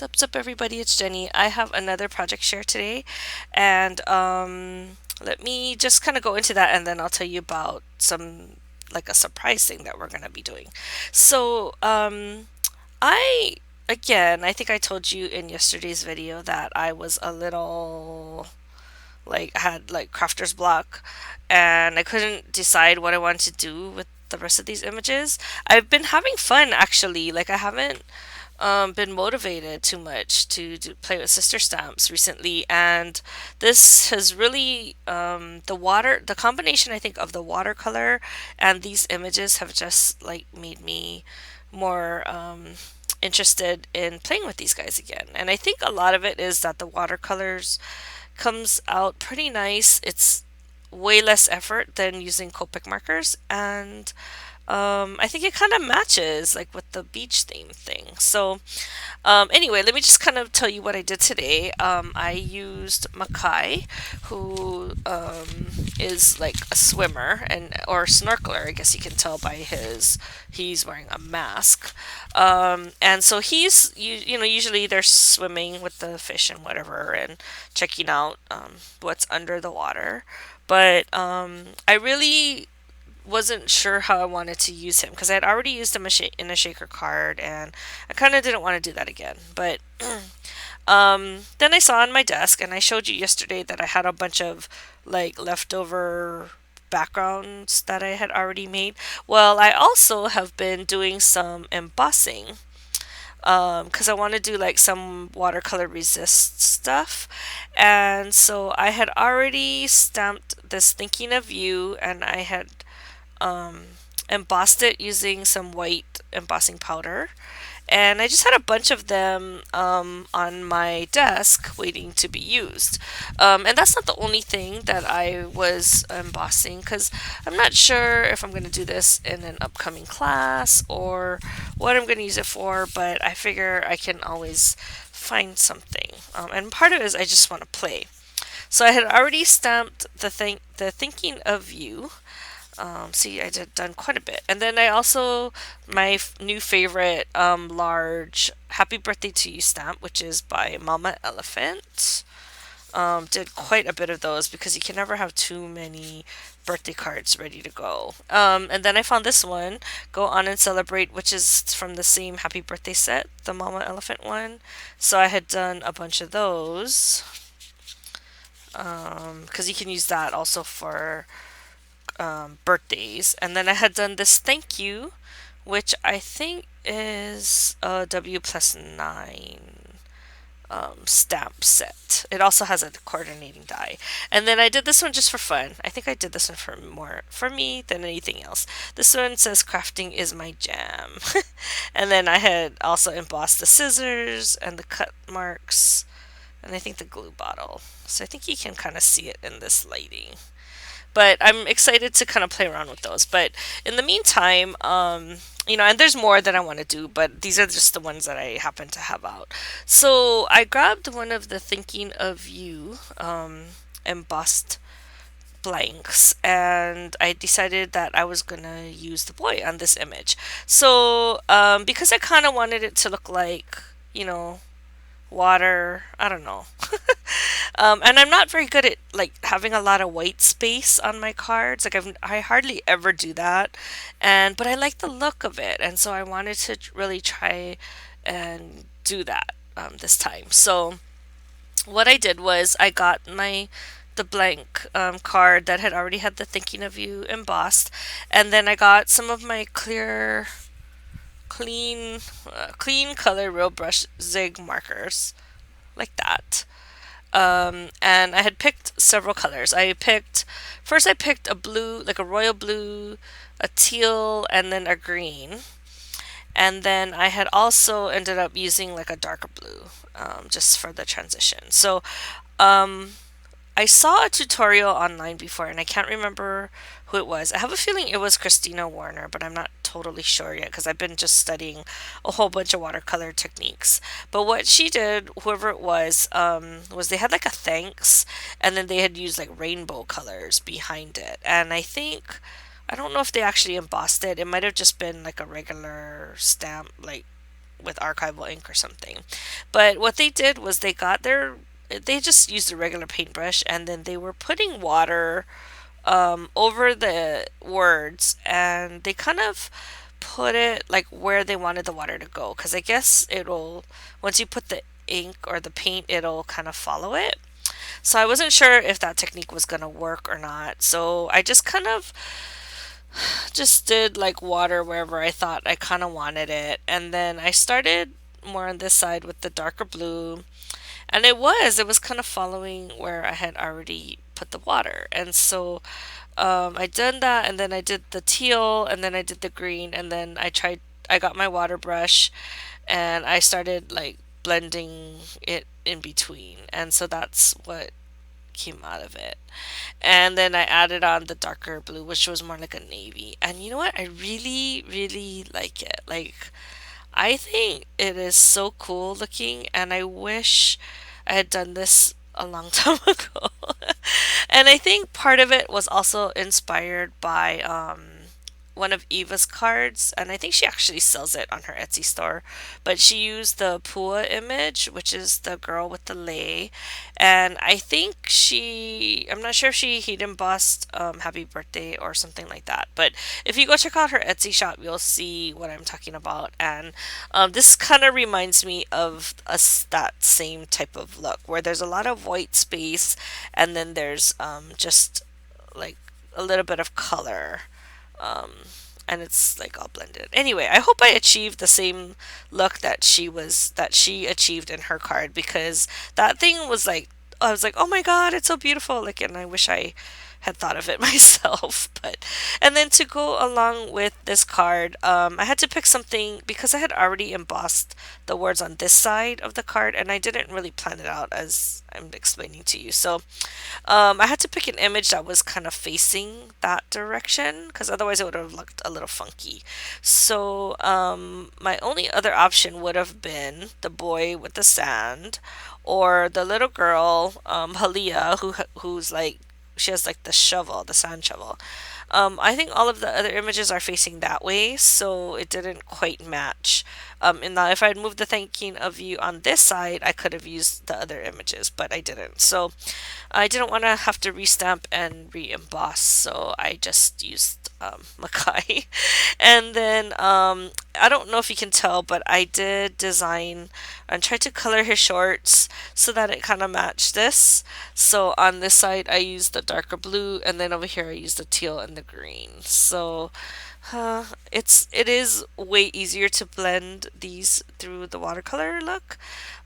What's up, everybody? It's Jenny. I have another project share today, and let me just kind of go into that, and then I'll tell you about some like a surprise thing that we're gonna be doing. So, I again, I think I told you in yesterday's video that I was a little like I had like crafter's block, and I couldn't decide what I wanted to do with the rest of these images. I've been having fun actually. Like I haven't been motivated too much to play with sister stamps recently, and this has really the combination I think of the watercolor and these images have just like made me more interested in playing with these guys again. And I think a lot of it is that the watercolors comes out pretty nice. It's way less effort than using Copic markers, and I think it kind of matches like with the beach theme thing. So anyway, let me just kind of tell you what I did today. I used Makai, who is like a swimmer and or snorkeler. I guess you can tell by he's wearing a mask. And so you know usually they're swimming with the fish and whatever and checking out what's under the water. But I really wasn't sure how I wanted to use him because I had already used him in a shaker card, and I kind of didn't want to do that again. But then I saw on my desk, and I showed you yesterday that I had a bunch of like leftover backgrounds that I had already made. Well, I also have been doing some embossing because I want to do like some watercolor resist stuff. And so I had already stamped this thinking of you, and I had embossed it using some white embossing powder. And I just had a bunch of them on my desk waiting to be used. And that's not the only thing that I was embossing because I'm not sure if I'm going to do this in an upcoming class or what I'm going to use it for, but I figure I can always find something. And part of it is I just want to play. So I had already stamped the thinking of you. See, I did done quite a bit, and then I also new favorite large "Happy Birthday to You" stamp, which is by Mama Elephant. Did quite a bit of those because you can never have too many birthday cards ready to go. And then I found this one, "Go On and Celebrate," which is from the same Happy Birthday set, the Mama Elephant one. So I had done a bunch of those because you can use that also for birthdays. And then I had done this thank you, which I think is a W+9 stamp set. It also has a coordinating die. And then I did this one just for fun. I think I did this one for more for me than anything else. This one says crafting is my jam. And then I had also embossed the scissors and the cut marks and I think the glue bottle. So I think you can kind of see it in this lighting, but I'm excited to kind of play around with those. But in the meantime, and there's more that I want to do, but these are just the ones that I happen to have out. So I grabbed one of the Thinking of You embossed blanks, and I decided that I was gonna use the boy on this image. So because I kind of wanted it to look like, you know, water. I don't know. And I'm not very good at like having a lot of white space on my cards. Like I hardly ever do that, but I like the look of it, and so I wanted to really try and do that this time. So what I did was I got the blank card that had already had the thinking of you embossed, and then I got some of my clean color real brush zig markers like that. And I had picked several colors. I picked a blue, like a royal blue, a teal, and then a green. And then I had also ended up using like a darker blue, just for the transition. So, um, I saw a tutorial online before, and I can't remember who it was. I have a feeling it was Christina Warner, but I'm not totally sure yet because I've been just studying a whole bunch of watercolor techniques. But what she did, whoever it was they had like a thanks, and then they had used like rainbow colors behind it. And I don't know if they actually embossed it. It might have just been like a regular stamp, like with archival ink or something. But what they did was they just used a regular paintbrush, and then they were putting water over the words, and they kind of put it like where they wanted the water to go, because I guess it'll, once you put the ink or the paint, it'll kind of follow it. So I wasn't sure if that technique was going to work or not. So I just kind of just did like water wherever I thought I kind of wanted it. And then I started more on this side with the darker blue. And it was kind of following where I had already put the water. And so I done that, and then I did the teal, and then I did the green, and then I got my water brush, and I started like blending it in between. And so that's what came out of it. And then I added on the darker blue, which was more like a navy. And you know what? I really, really like it. Like, I think it is so cool looking, and I wish I had done this a long time ago. And I think part of it was also inspired by one of Eva's cards, and I think she actually sells it on her Etsy store. But she used the Pua image, which is the girl with the lei, and I think I'm not sure if she heat embossed Happy Birthday or something like that. But if you go check out her Etsy shop, you'll see what I'm talking about. And this kind of reminds me of that same type of look where there's a lot of white space, and then there's just like a little bit of color, um, and it's like all blended. Anyway, I hope I achieved the same look that she achieved in her card, because that thing was like, I was like, oh my god, it's so beautiful. Like, and I wish I had thought of it myself. But and then to go along with this card, I had to pick something because I had already embossed the words on this side of the card, and I didn't really plan it out as I'm explaining to you. So I had to pick an image that was kind of facing that direction, because otherwise it would have looked a little funky. So my only other option would have been the boy with the sand, or the little girl, Halia, who's like, she has like the shovel, the sand shovel. I think all of the other images are facing that way, so it didn't quite match. And now, if I had moved the thinking of you on this side, I could have used the other images, but I didn't. So I didn't want to have to restamp and re-emboss, so I just used Makai. And then I don't know if you can tell, but I did design and try to color his shorts so that it kind of matched this. So on this side, I used the darker blue, and then over here, I used the teal and the green. So it is way easier to blend these through the watercolor look,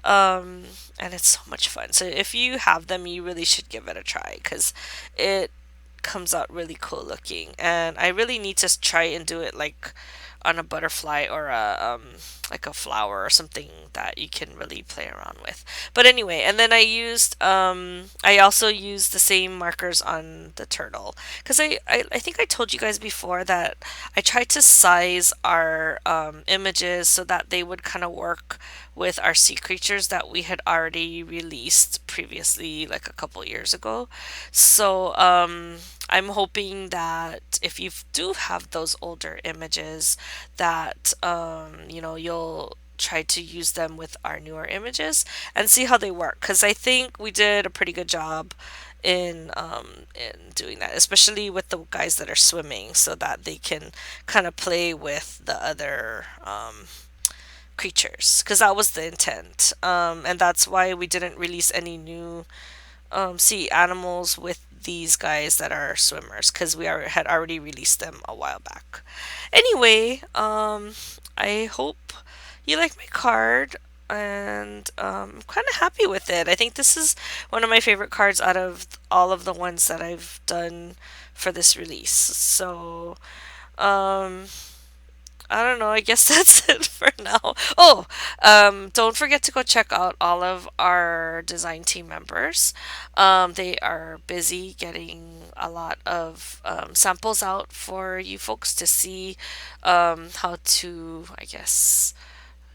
um, and it's so much fun. So if you have them, you really should give it a try, because it comes out really cool looking. And I really need to try and do it like on a butterfly or a like a flower or something that you can really play around with. But anyway, and then I also used the same markers on the turtle, because I think I told you guys before that I tried to size our images so that they would kind of work with our sea creatures that we had already released previously, like a couple years ago. So I'm hoping that if you do have those older images, that you'll try to use them with our newer images and see how they work. Because I think we did a pretty good job in doing that, especially with the guys that are swimming, so that they can kind of play with the other creatures, because that was the intent, and that's why we didn't release any new sea animals with these guys that are swimmers, because had already released them a while back. Anyway, I hope you like my card, and I'm kind of happy with it. I think this is one of my favorite cards out of all of the ones that I've done for this release. So, um, I don't know. I guess that's it for now. Oh, don't forget to go check out all of our design team members. They are busy getting a lot of samples out for you folks to see how to, I guess,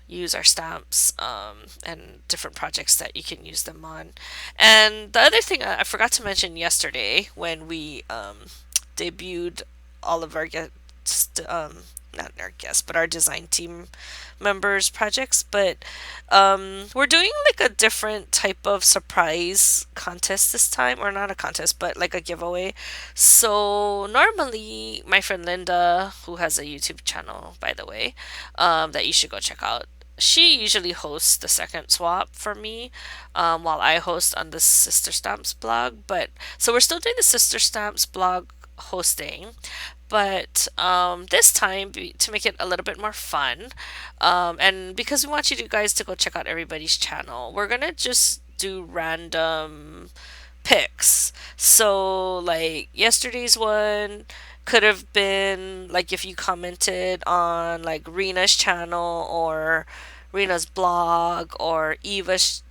use our stamps, and different projects that you can use them on. And the other thing I forgot to mention yesterday when we debuted all of our guest not our guests, but our design team members' projects. But we're doing like a different type of surprise contest this time, or not a contest, but like a giveaway. So normally, my friend Linda, who has a YouTube channel, by the way, that you should go check out. She usually hosts the second swap for me, while I host on the Sister Stamps blog. But so we're still doing the Sister Stamps blog hosting, but this time, to make it a little bit more fun, and because we want you guys to go check out everybody's channel, we're gonna just do random picks. So, like yesterday's one could have been like if you commented on like Rena's channel or Rena's blog or Eva's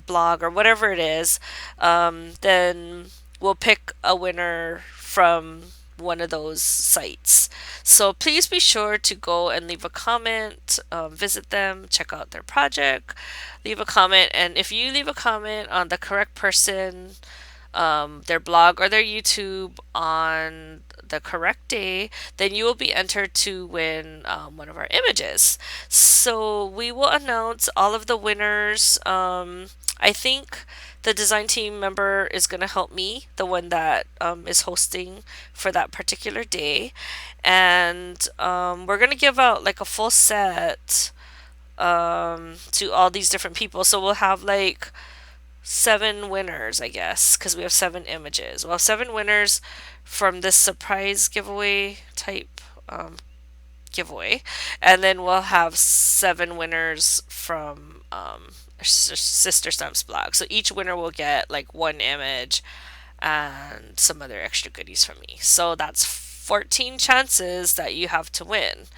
blog or whatever it is, then we'll pick a winner from one of those sites. So please be sure to go and leave a comment, visit them, check out their project, leave a comment, and if you leave a comment on the correct person, their blog or their YouTube on the correct day, then you will be entered to win one of our images. So we will announce all of the winners. I think the design team member is going to help me, the one that is hosting for that particular day. And we're going to give out like a full set to all these different people. So we'll have like seven winners, I guess, because we have seven images. We'll have seven winners from this surprise giveaway type giveaway, and then we'll have seven winners from Sister Stamps blog. So each winner will get like one image and some other extra goodies from me. So that's 14 chances that you have to win.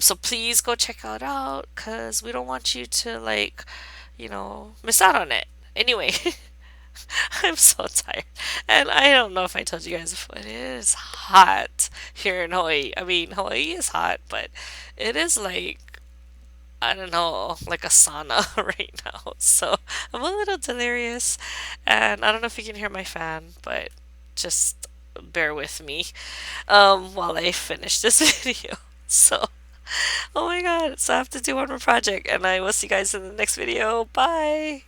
So please go check it out because we don't want you to like, miss out on it. Anyway, I'm so tired. And I don't know if I told you guys, but it is hot here in Hawaii. I mean, Hawaii is hot, but it is like, I don't know, like a sauna right now. So I'm a little delirious. And I don't know if you can hear my fan, but just bear with me while I finish this video. So, oh my god. So I have to do one more project, and I will see you guys in the next video. Bye.